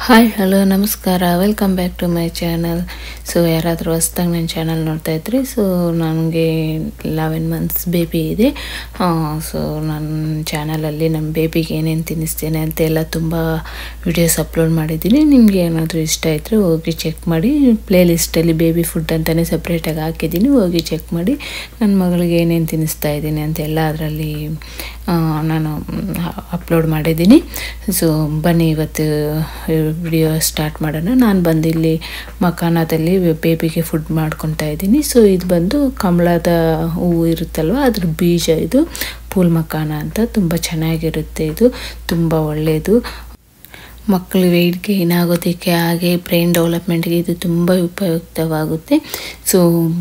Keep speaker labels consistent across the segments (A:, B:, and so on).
A: Hi hello ನಮಸ್ಕಾರ welcome back to my channel. So ಯಾರಾದರೂ ಹೊಸ್ದಾಗಿ ನನ್ನ ಚಾನಲ್ ನೋಡ್ತಾ ಇದ್ರಿ, ಸೊ ನನಗೆ 11 ಮಂತ್ಸ್ ಬೇಬಿ ಇದೆ. ಸೊ ನನ್ನ ಚಾನಲಲ್ಲಿ ನಮ್ಮ ಬೇಬಿಗೆ ಏನೇನು ತಿನ್ನಿಸ್ತೇನೆ ಅಂತೆಲ್ಲ ತುಂಬ ವಿಡಿಯೋಸ್ ಅಪ್ಲೋಡ್ ಮಾಡಿದ್ದೀನಿ. ನಿಮಗೆ ಏನಾದರೂ ಇಷ್ಟ ಇದ್ದರೆ ಹೋಗಿ ಚೆಕ್ ಮಾಡಿ. ಪ್ಲೇ ಲಿಸ್ಟಲ್ಲಿ ಬೇಬಿ ಫುಡ್ ಅಂತಲೇ ಸಪ್ರೇಟಾಗಿ ಹಾಕಿದ್ದೀನಿ, ಹೋಗಿ ಚೆಕ್ ಮಾಡಿ. ನನ್ನ ಮಗಳಿಗೆ ಏನೇನು ತಿನ್ನಿಸ್ತಾ ಇದ್ದೀನಿ ಅಂತೆಲ್ಲ ಅದರಲ್ಲಿ ನಾನು ಅಪ್ಲೋಡ್ ಮಾಡಿದ್ದೀನಿ. ಸೊ ಬನ್ನಿ ಇವತ್ತು ವಿಡಿಯೋ ಸ್ಟಾರ್ಟ್ ಮಾಡೋಣ. ನಾನು ಬಂದು ಇಲ್ಲಿ ಮಖಾನದಲ್ಲಿ ಬೇಬಿಗೆ ಫುಡ್ ಮಾಡ್ಕೊತಾ ಇದ್ದೀನಿ. ಸೊ ಇದು ಬಂದು ಕಮಲದ ಹೂವು ಇರುತ್ತಲ್ವ, ಅದ್ರ ಬೀಜ. ಇದು ಪೂಲ್ ಮಖಾನ ಅಂತ, ತುಂಬ ಚೆನ್ನಾಗಿರುತ್ತೆ. ಇದು ತುಂಬ ಒಳ್ಳೆಯದು. ಮಕ್ಕಳು ವೆಯ್ಟ್ ಗೇನ್ ಆಗೋದಕ್ಕೆ ಹಾಗೆ ಬ್ರೈನ್ ಡೆವಲಪ್ಮೆಂಟ್ಗೆ ಇದು ತುಂಬ ಉಪಯುಕ್ತವಾಗುತ್ತೆ. ಸೊ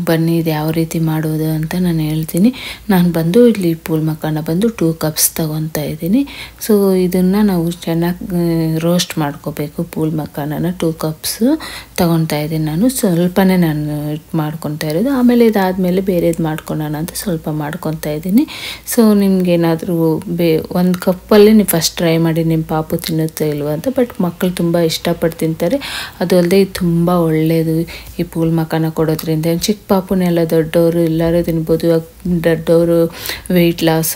A: ಬನ್ನಿ ಇದು ಯಾವ ರೀತಿ ಮಾಡೋದು ಅಂತ ನಾನು ಹೇಳ್ತೀನಿ. ನಾನು ಬಂದು ಇಲ್ಲಿ ಪೂಲ್ ಮಖಾನ ಬಂದು 2 ಕಪ್ಸ್ ತೊಗೊತಾ ಇದ್ದೀನಿ. ಸೊ ಇದನ್ನು ನಾವು ಚೆನ್ನಾಗಿ ರೋಸ್ಟ್ ಮಾಡ್ಕೋಬೇಕು. ಪೂಲ್ ಮಖಾನನ 2 ಕಪ್ಸ್ ತೊಗೊತಾ ಇದ್ದೀನಿ. ನಾನು ಸ್ವಲ್ಪನೇ ನಾನು ಮಾಡ್ಕೊತಾ ಇರೋದು. ಆಮೇಲೆ ಇದಾದಮೇಲೆ ಬೇರೆದು ಮಾಡ್ಕೊಳ್ಳೋಣ ಅಂತ ಸ್ವಲ್ಪ ಮಾಡ್ಕೊತಾ ಇದ್ದೀನಿ. ಸೊ ನಿಮ್ಗೇನಾದರೂ ಒಂದು ಕಪ್ಪಲ್ಲಿ ನೀವು ಫಸ್ಟ್ ಟ್ರೈ ಮಾಡಿ ನಿಮ್ಮ ಪಾಪು ತಿನ್ನುತ್ತೋ ಇಲ್ವ ಅಂತ. ಬಟ್ ಮಕ್ಕಳು ತುಂಬ ಇಷ್ಟಪಟ್ಟು ತಿಂತಾರೆ. ಅದು ಅಲ್ಲದೆ ಇದು ತುಂಬ ಒಳ್ಳೆಯದು ಈ ಪೂಲ್ ಮಖಾನ ಕೊಡೋದ್ರಿಂದ. ಚಿಕ್ಕ ಪಾಪುನೆಲ್ಲ ದೊಡ್ಡವರು ಎಲ್ಲರೂ ತಿನ್ಬೋದು. ದೊಡ್ಡವರು ವೆಯ್ಟ್ ಲಾಸ್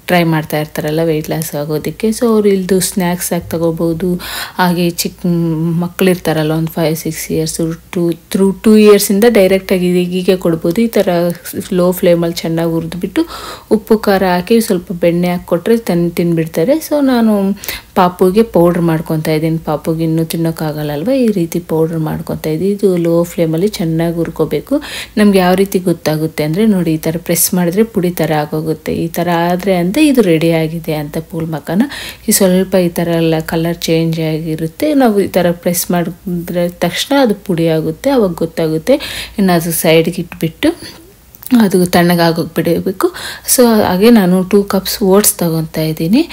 A: ಟ್ರೈ ಮಾಡ್ತಾ ಇರ್ತಾರಲ್ಲ, ವೆಯ್ಟ್ ಲಾಸ್ ಆಗೋದಕ್ಕೆ. ಸೊ ಅವ್ರು ಇಲ್ದು ಸ್ನ್ಯಾಕ್ಸ್ ಆಗಿ ತೊಗೋಬೋದು. ಹಾಗೆ ಚಿಕ್ಕ ಮಕ್ಕಳಿರ್ತಾರಲ್ಲ, ಒಂದು 5-6 ಇಯರ್ಸು, 2 ಇಯರ್ಸಿಂದ ಡೈರೆಕ್ಟಾಗಿ ಹೀಗೆ ಕೊಡ್ಬೋದು. ಈ ಥರ ಲೋ ಫ್ಲೇಮಲ್ಲಿ ಚೆನ್ನಾಗಿ ಹುರಿದ್ಬಿಟ್ಟು ಉಪ್ಪು ಖಾರ ಹಾಕಿ ಸ್ವಲ್ಪ ಬೆಣ್ಣೆ ಹಾಕಿ ಕೊಟ್ಟರೆ ತಿನ್ಬಿಡ್ತಾರೆ. ಸೊ ನಾನು ಪಾಪುಗೆ ಪೌಡ್ರ್ ಮಾಡ್ಕೊತಾ ಇದ್ದೀನಿ. ಪಾಪುಗೆ ಇನ್ನೂ ತಿನ್ನೋಕ್ಕಾಗಲ್ಲಲ್ವ, ಈ ರೀತಿ ಪೌಡ್ರ್ ಮಾಡ್ಕೊತಾ ಇದ್ದೀನಿ. ಇದು ಲೋ ಫ್ಲೇಮಲ್ಲಿ ಚೆನ್ನಾಗಿ ಹುರ್ಕೋಬೇಕು. ನಮ್ಗೆ ಯಾವ ರೀತಿ ಗೊತ್ತಾಗುತ್ತೆ ಅಂದರೆ ನೋಡಿ, ಈ ಥರ ಪ್ರೆಸ್ ಮಾಡಿದ್ರೆ ಪುಡಿ ಥರ ಆಗೋಗುತ್ತೆ. ಈ ಥರ ಆದರೆ ಅಂತ ಇದು ರೆಡಿ ಆಗಿದೆ ಅಂತ ಪೂಲ್ ಮಖಾನ. ಈ ಸ್ವಲ್ಪ ಈ ಥರ ಎಲ್ಲ ಕಲರ್ ಚೇಂಜ್ ಆಗಿರುತ್ತೆ. ನಾವು ಈ ಥರ ಪ್ರೆಸ್ ಮಾಡಿದ್ರೆ ತಕ್ಷಣ ಅದು ಪುಡಿ ಆಗುತ್ತೆ, ಅವಾಗ ಗೊತ್ತಾಗುತ್ತೆ. ಇನ್ನು ಅದು ಸೈಡ್ಗೆ ಇಟ್ಬಿಟ್ಟು ಅದು ತಣ್ಣಗಾಗೋಗಿ ಬಿಡಬೇಕು. ಸೊ ಹಾಗೆ ನಾನು 2 ಕಪ್ಸ್ ಓಟ್ಸ್ ತೊಗೊತಾ ಇದ್ದೀನಿ.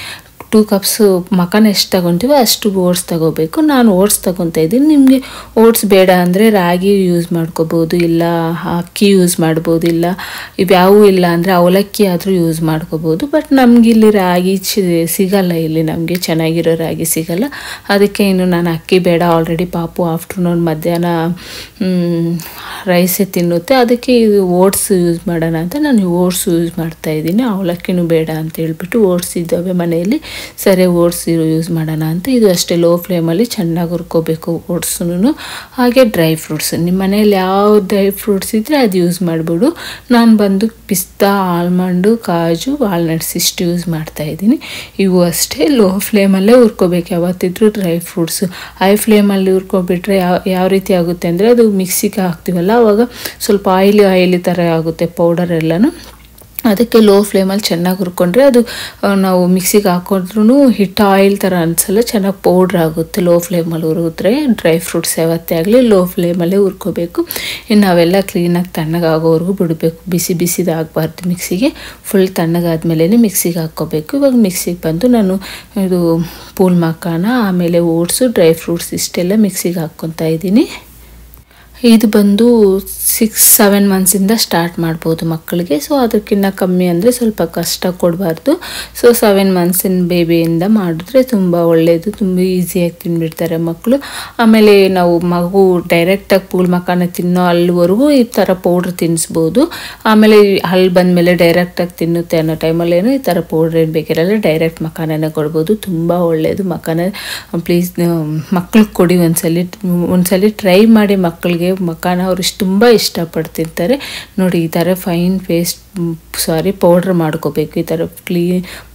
A: 2 ಕಪ್ಸು ಮಖಾನ ಎಷ್ಟು ತೊಗೊತೀವೋ ಅಷ್ಟು ಓಟ್ಸ್ ತೊಗೋಬೇಕು. ನಾನು ಓಟ್ಸ್ ತೊಗೊತಾ ಇದ್ದೀನಿ. ನಿಮಗೆ ಓಟ್ಸ್ ಬೇಡ ಅಂದರೆ ರಾಗಿ ಯೂಸ್ ಮಾಡ್ಕೋಬೋದು, ಇಲ್ಲ ಅಕ್ಕಿ ಯೂಸ್ ಮಾಡ್ಬೋದು, ಇಲ್ಲ ಇವ್ಯಾವೂ ಇಲ್ಲ ಅಂದರೆ ಅವಲಕ್ಕಿ ಆದರೂ ಯೂಸ್ ಮಾಡ್ಕೋಬೋದು. ಬಟ್ ನಮಗಿಲ್ಲಿ ರಾಗಿ ಸಿಗಲ್ಲ, ಇಲ್ಲಿ ನಮಗೆ ಚೆನ್ನಾಗಿರೋ ರಾಗಿ ಸಿಗಲ್ಲ. ಅದಕ್ಕೆ ಇನ್ನು ನಾನು ಅಕ್ಕಿ ಬೇಡ, ಆಲ್ರೆಡಿ ಪಾಪು ಆಫ್ಟರ್ನೂನ್ ಮಧ್ಯಾಹ್ನ ರೈಸೇ ತಿನ್ನುತ್ತೆ. ಅದಕ್ಕೆ ಇದು ಓಟ್ಸ್ ಯೂಸ್ ಮಾಡೋಣ ಅಂತ ನಾನು ಓಟ್ಸ್ ಯೂಸ್ ಮಾಡ್ತಾಯಿದ್ದೀನಿ. ಅವಲಕ್ಕಿನೂ ಬೇಡ ಅಂತ ಹೇಳ್ಬಿಟ್ಟು ಓಟ್ಸ್ ಇದ್ದಾವೆ ಮನೆಯಲ್ಲಿ, ಸರಿ ಓಟ್ಸ್ ಯೂಸ್ ಮಾಡೋಣ ಅಂತ. ಇದು ಅಷ್ಟೇ ಲೋ ಫ್ಲೇಮಲ್ಲಿ ಚೆನ್ನಾಗಿ ಹುರ್ಕೋಬೇಕು ಓಟ್ಸನ್ನು. ಹಾಗೆ ಡ್ರೈ ಫ್ರೂಟ್ಸ್, ನಿಮ್ಮ ಮನೇಲಿ ಯಾವ ಡ್ರೈ ಫ್ರೂಟ್ಸ್ ಇದ್ದರೆ ಅದು ಯೂಸ್ ಮಾಡ್ಬಿಡು. ನಾನು ಬಂದು ಪಿಸ್ತಾ, ಆಲ್ಮಂಡು, ಕಾಜು, ವಾಲ್ನಟ್ಸ್ ಇಷ್ಟು ಯೂಸ್ ಮಾಡ್ತಾಯಿದ್ದೀನಿ. ಇವು ಅಷ್ಟೇ ಲೋ ಫ್ಲೇಮಲ್ಲೇ ಹುರ್ಕೋಬೇಕು ಯಾವತ್ತಿದ್ರೂ ಡ್ರೈ ಫ್ರೂಟ್ಸು. ಹೈ ಫ್ಲೇಮಲ್ಲಿ ಹುರ್ಕೊಬಿಟ್ರೆ ಯಾವ ರೀತಿ ಆಗುತ್ತೆ ಅಂದರೆ, ಅದು ಮಿಕ್ಸಿಗೆ ಹಾಕ್ತೀವಲ್ಲ ಆವಾಗ ಸ್ವಲ್ಪ ಆಯಿಲಿ ಥರ ಆಗುತ್ತೆ ಪೌಡರ್ ಎಲ್ಲನೂ. ಅದಕ್ಕೆ ಲೋ ಫ್ಲೇಮಲ್ಲಿ ಚೆನ್ನಾಗಿ ಹುರ್ಕೊಂಡ್ರೆ ಅದು ನಾವು ಮಿಕ್ಸಿಗೆ ಹಾಕೊಂಡ್ರೂ ಹಿಟ್ಟು ಆಯಿಲ್ ಥರ ಅನಿಸಲ್ಲ, ಚೆನ್ನಾಗಿ ಪೌಡ್ರ್ ಆಗುತ್ತೆ. ಲೋ ಫ್ಲೇಮಲ್ಲಿ ಹುರಿದ್ರೆ ಡ್ರೈ ಫ್ರೂಟ್ಸ್ ಯಾವತ್ತೇ ಆಗಲಿ ಲೋ ಫ್ಲೇಮಲ್ಲೇ ಹುರ್ಕೋಬೇಕು. ಇನ್ನು ಅವೆಲ್ಲ ಕ್ಲೀನಾಗಿ ತಣ್ಣಗಾಗೋವರೆಗೂ ಬಿಡಬೇಕು. ಬಿಸಿದಾಗಬಾರ್ದು ಮಿಕ್ಸಿಗೆ. ಫುಲ್ ತಣ್ಣಗಾದ್ಮೇಲೆ ಮಿಕ್ಸಿಗೆ ಹಾಕ್ಕೋಬೇಕು. ಇವಾಗ ಮಿಕ್ಸಿಗೆ ಬಂದು ನಾನು ಇದು ಪೂಲ್ ಮಖಾನ, ಆಮೇಲೆ ಓಟ್ಸು, ಡ್ರೈ ಫ್ರೂಟ್ಸ್ ಇಷ್ಟೆಲ್ಲ ಮಿಕ್ಸಿಗೆ ಹಾಕ್ಕೊತಾ ಇದ್ದೀನಿ. ಇದು ಬಂದು 6-7 ಮಂತ್ಸಿಂದ ಸ್ಟಾರ್ಟ್ ಮಾಡ್ಬೋದು ಮಕ್ಕಳಿಗೆ. ಸೊ ಅದಕ್ಕಿಂತ ಕಮ್ಮಿ ಅಂದರೆ ಸ್ವಲ್ಪ ಕಷ್ಟ ಕೊಡಬಾರ್ದು. ಸೊ 7 ಮಂತ್ಸಿನ ಬೇಬಿಯಿಂದ ಮಾಡಿದ್ರೆ ತುಂಬ ಒಳ್ಳೆಯದು, ತುಂಬ ಈಸಿಯಾಗಿ ತಿನ್ಬಿಡ್ತಾರೆ ಮಕ್ಕಳು. ಆಮೇಲೆ ನಾವು ಮಗು ಡೈರೆಕ್ಟಾಗಿ ಪೂಲ್ ಮಖಾನ ತಿನ್ನೋ ಅಲ್ಲಿವರೆಗೂ ಈ ಥರ ಪೌಡ್ರ್ ತಿನ್ನಿಸ್ಬೋದು. ಆಮೇಲೆ ಅಲ್ಲಿ ಬಂದಮೇಲೆ ಡೈರೆಕ್ಟಾಗಿ ತಿನ್ನುತ್ತೆ ಅನ್ನೋ ಟೈಮಲ್ಲೇನೋ ಈ ಥರ ಪೌಡ್ರ್ ಏನು ಬೇಕಿರಲ್ಲ, ಡೈರೆಕ್ಟ್ ಮಖಾನನೇ ಕೊಡ್ಬೋದು. ತುಂಬ ಒಳ್ಳೆಯದು ಮಖಾನ. ಪ್ಲೀಸ್ ಮಕ್ಳಿಗೆ ಕೊಡಿ ಒಂದ್ಸಲಿ ಟ್ರೈ ಮಾಡಿ. ಮಕ್ಕಳಿಗೆ ಮಖಾನ ಅವ್ರು ತುಂಬ ಇಷ್ಟಪಡ್ತಿರ್ತಾರೆ. ನೋಡಿ ಈ ಥರ ಫೈನ್ ಪೌಡ್ರ್ ಮಾಡ್ಕೋಬೇಕು. ಈ ಥರ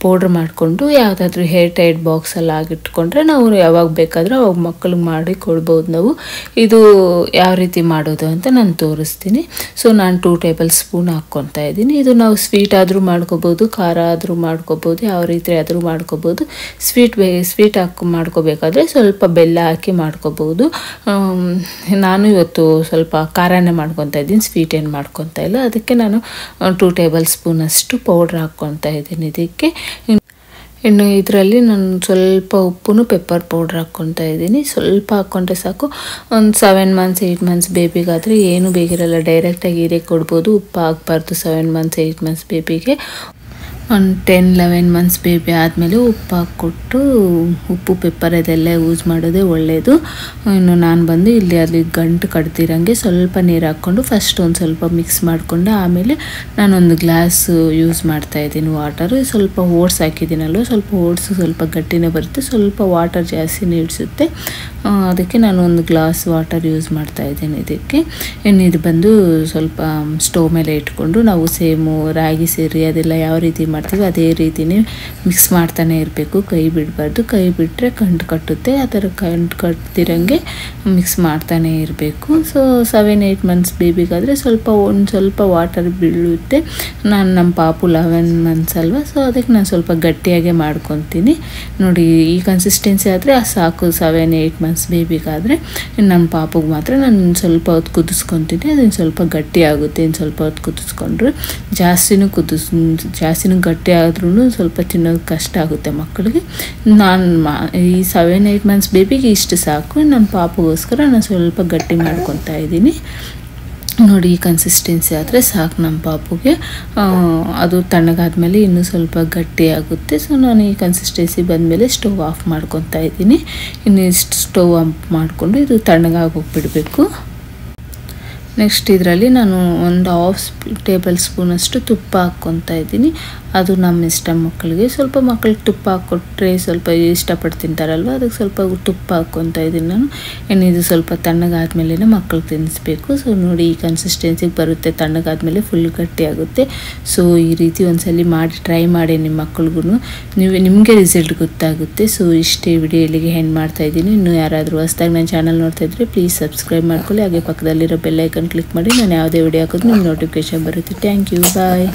A: ಪೌಡ್ರ್ ಮಾಡಿಕೊಂಡು ಯಾವುದಾದ್ರೂ ಹೇರ್ ಟೈಟ್ ಬಾಕ್ಸಲ್ಲಿ ಆಗಿಟ್ಕೊಂಡ್ರೆ ನಾವು ಯಾವಾಗ ಬೇಕಾದರೂ ಅವಾಗ ಮಕ್ಕಳಿಗೆ ಮಾಡಿ ಕೊಡ್ಬೋದು ನಾವು. ಇದು ಯಾವ ರೀತಿ ಮಾಡೋದು ಅಂತ ನಾನು ತೋರಿಸ್ತೀನಿ. ಸೊ ನಾನು 2 ಟೇಬಲ್ ಸ್ಪೂನ್ ಹಾಕ್ಕೊತಾ ಇದ್ದೀನಿ. ಇದು ನಾವು ಸ್ವೀಟ್ ಆದರೂ ಮಾಡ್ಕೋಬೋದು, ಖಾರ ಆದರೂ ಮಾಡ್ಕೋಬೋದು, ಯಾವ ರೀತಿ ಆದರೂ ಮಾಡ್ಕೋಬೋದು. ಸ್ವೀಟ್ ಹಾಕಿ ಮಾಡ್ಕೋಬೇಕಾದ್ರೆ ಸ್ವಲ್ಪ ಬೆಲ್ಲ ಹಾಕಿ ಮಾಡ್ಕೋಬೋದು. ನಾನು ಇವತ್ತು ಸ್ವಲ್ಪ ಖಾರನೇ ಮಾಡ್ಕೊತಾ ಇದ್ದೀನಿ, ಸ್ವೀಟ್ ಏನು ಮಾಡ್ಕೊತಾ ಇಲ್ಲ. ಅದಕ್ಕೆ ನಾನು 2 ಟೇಬಲ್ ಸ್ಪೂನ್ ಅಷ್ಟು ಪೌಡ್ರ್ ಹಾಕ್ಕೊತಾ ಇದ್ದೀನಿ ಇದಕ್ಕೆ. ಇನ್ನು ಇದರಲ್ಲಿ ನಾನು ಸ್ವಲ್ಪ ಉಪ್ಪು, ಪೆಪ್ಪರ್ ಪೌಡ್ರ್ ಹಾಕ್ಕೊತಾ ಇದ್ದೀನಿ. ಸ್ವಲ್ಪ ಹಾಕ್ಕೊಂಡ್ರೆ ಸಾಕು. ಒಂದು 7 ಮಂತ್ಸ್ 8 ಮಂತ್ಸ್ ಬೇಬಿಗಾದರೆ ಏನೂ ಬೇಕಿರಲ್ಲ, ಡೈರೆಕ್ಟಾಗಿ ಹೀರೆ ಕೊಡ್ಬೋದು. ಉಪ್ಪು ಹಾಕ್ಬಾರ್ದು 7 ಮಂತ್ಸ್ 8 ಮಂತ್ಸ್ ಬೇಬಿಗೆ. ಒಂದು 10-11 ಮಂತ್ಸ್ ಬೇಬಿ ಆದಮೇಲೆ ಉಪ್ಪು ಹಾಕ್ಕೊಟ್ಟು ಉಪ್ಪು ಪೆಪ್ಪರ್ ಅದೆಲ್ಲ ಯೂಸ್ ಮಾಡೋದೇ ಒಳ್ಳೆಯದು. ಇನ್ನು ನಾನು ಬಂದು ಇಲ್ಲಿ ಅಲ್ಲಿ ಗಂಟು ಕಡ್ದಿರಂಗೆ ಸ್ವಲ್ಪ ನೀರು ಹಾಕ್ಕೊಂಡು ಫಸ್ಟ್ ಒಂದು ಸ್ವಲ್ಪ ಮಿಕ್ಸ್ ಮಾಡಿಕೊಂಡು ಆಮೇಲೆ ನಾನೊಂದು ಗ್ಲಾಸ್ ಯೂಸ್ ಮಾಡ್ತಾಯಿದ್ದೀನಿ ವಾಟರು. ಸ್ವಲ್ಪ ಓಟ್ಸ್ ಹಾಕಿದ್ದೀನಲ್ವ, ಸ್ವಲ್ಪ ಓಟ್ಸು ಸ್ವಲ್ಪ ಗಟ್ಟಿನೇ ಬರುತ್ತೆ, ಸ್ವಲ್ಪ ವಾಟರ್ ಜಾಸ್ತಿ ಹಿಡಿಸುತ್ತೆ. ಅದಕ್ಕೆ ನಾನು ಒಂದು ಗ್ಲಾಸ್ ವಾಟರ್ ಯೂಸ್ ಮಾಡ್ತಾಯಿದ್ದೀನಿ ಇದಕ್ಕೆ. ಇನ್ನು ಇದು ಬಂದು ಸ್ವಲ್ಪ ಸ್ಟವ್ ಮೇಲೆ ಇಟ್ಕೊಂಡು ನಾವು ಸೇಮು ರಾಗಿ ಸೇರಿ ಅದೆಲ್ಲ ಯಾವ ರೀತಿ ಮಾಡ್ತೀವಿ ಅದೇ ರೀತಿನೇ ಮಿಕ್ಸ್ ಮಾಡ್ತಾನೆ ಇರಬೇಕು, ಕೈ ಬಿಡಬಾರ್ದು. ಕೈ ಬಿಟ್ಟರೆ ಕಂಡು ಕಟ್ಟುತ್ತೆ, ಆ ಥರ ಕಂಡು ಕಟ್ತಿರಂಗೆ ಮಿಕ್ಸ್ ಮಾಡ್ತಾನೆ ಇರಬೇಕು. ಸೊ 7-8 ಮಂತ್ಸ್ ಬೇಬಿಗಾದರೆ ಸ್ವಲ್ಪ ವಾಟರ್ ಬೀಳುತ್ತೆ. ನಮ್ಮ ಪಾಪು 11 ಮಂತ್ಸ್ ಅಲ್ವಾ, ಸೊ ಅದಕ್ಕೆ ನಾನು ಸ್ವಲ್ಪ ಗಟ್ಟಿಯಾಗೆ ಮಾಡ್ಕೊತೀನಿ. ನೋಡಿ ಈ ಕನ್ಸಿಸ್ಟೆನ್ಸಿ ಆದರೆ ಸಾಕು 7-8 ಮಂತ್ಸ್ ಬೇಬಿಗಾದರೆ. ನನ್ನ ಪಾಪುಗೆ ಮಾತ್ರ ನಾನು ಸ್ವಲ್ಪ ಹೊತ್ತು ಕುದಿಸ್ಕೊತೀನಿ, ಅದನ್ನು ಸ್ವಲ್ಪ ಗಟ್ಟಿ ಆಗುತ್ತೆ. ಇನ್ನು ಸ್ವಲ್ಪ ಹೊತ್ತು ಕುದಿಸ್ಕೊಂಡ್ರೆ ಜಾಸ್ತಿನೂ ಗಟ್ಟಿ ಆದ್ರೂ ಸ್ವಲ್ಪ ತಿನ್ನೋದು ಕಷ್ಟ ಆಗುತ್ತೆ ಮಕ್ಕಳಿಗೆ. ನಾನು ಈ 7-8 ಮಂತ್ಸ್ ಬೇಬಿಗೆ ಇಷ್ಟು ಸಾಕು. ನನ್ನ ಪಾಪುಗೋಸ್ಕರ ನಾನು ಸ್ವಲ್ಪ ಗಟ್ಟಿ ಮಾಡ್ಕೊತಾ ಇದ್ದೀನಿ. ನೋಡಿ ಈ ಕನ್ಸಿಸ್ಟೆನ್ಸಿ ಆದರೆ ಸಾಕು ನಮ್ಮ ಪಾಪುಗೆ. ಅದು ತಣ್ಣಗಾದ್ಮೇಲೆ ಇನ್ನೂ ಸ್ವಲ್ಪ ಗಟ್ಟಿ ಆಗುತ್ತೆ. ಸೊ ನಾನು ಈ ಕನ್ಸಿಸ್ಟೆನ್ಸಿ ಬಂದಮೇಲೆ ಸ್ಟವ್ ಆಫ್ ಮಾಡ್ಕೊತಾ ಇದ್ದೀನಿ. ಇನ್ನು ಇಷ್ಟು ಸ್ಟವ್ ಆಫ್ ಮಾಡಿಕೊಂಡು ಇದು ತಣ್ಣಗಾಗೋಗ್ಬಿಡಬೇಕು. ನೆಕ್ಸ್ಟ್ ಇದರಲ್ಲಿ ನಾನು ಒಂದು 1/2 ಟೇಬಲ್ ಸ್ಪೂನಷ್ಟು ತುಪ್ಪ ಹಾಕ್ಕೊತಾ ಇದ್ದೀನಿ. ಅದು ನಮ್ಮ ಇಷ್ಟ. ಮಕ್ಕಳಿಗೆ ಸ್ವಲ್ಪ ಮಕ್ಕಳಿಗೆ ತುಪ್ಪ ಹಾಕ್ಕೊಟ್ರೆ ಸ್ವಲ್ಪ ಇಷ್ಟಪಟ್ಟು ತಿಂತಾರಲ್ವ, ಅದಕ್ಕೆ ಸ್ವಲ್ಪ ತುಪ್ಪ ಹಾಕ್ಕೊತಾ ಇದ್ದೀನಿ ನಾನು. ಇನ್ನು ಇದು ಸ್ವಲ್ಪ ತಣ್ಣಗಾದ್ಮೇಲೆ ಮಕ್ಕಳಿಗೆ ತಿನ್ನಿಸ್ಬೇಕು. ಸೊ ನೋಡಿ ಈ ಕನ್ಸಿಸ್ಟೆನ್ಸಿಗೆ ಬರುತ್ತೆ, ತಣ್ಣಗಾದ್ಮೇಲೆ ಫುಲ್ ಗಟ್ಟಿ ಆಗುತ್ತೆ. ಸೊ ಈ ರೀತಿ ಒಂದ್ಸಲಿ ಮಾಡಿ ಟ್ರೈ ಮಾಡಿ ನಿಮ್ಮ ಮಕ್ಕಳಿಗೂ, ನಿಮಗೆ ರಿಸಲ್ಟ್ ಗೊತ್ತಾಗುತ್ತೆ. ಸೊ ಇಷ್ಟೇ ವಿಡಿಯೋ ಇಲ್ಲಿಗೆ ಎಂಡ್ ಮಾಡ್ತಾ ಇದ್ದೀನಿ. ಇನ್ನೂ ಯಾರಾದರೂ ಹೊಸದಾಗಿ ನನ್ನ ಚಾನಲ್ ನೋಡ್ತಾ ಇದ್ದರೆ ಪ್ಲೀಸ್ ಸಬ್ಸ್ಕ್ರೈಬ್ ಮಾಡ್ಕೊಳ್ಳಿ. ಹಾಗೆ ಪಕ್ಕದಲ್ಲಿರೋ ಬೆಲ್ ಐಕನ್ ಕ್ಲಿಕ್ ಮಾಡಿ ನಾನು ಯಾವುದೇ ವಿಡಿಯೋ ಹಾಕೋದು ನಿಮ್ಗೆ ನೋಟಿಫಿಕೇಶನ್ ಬರುತ್ತೆ. Thank you, bye.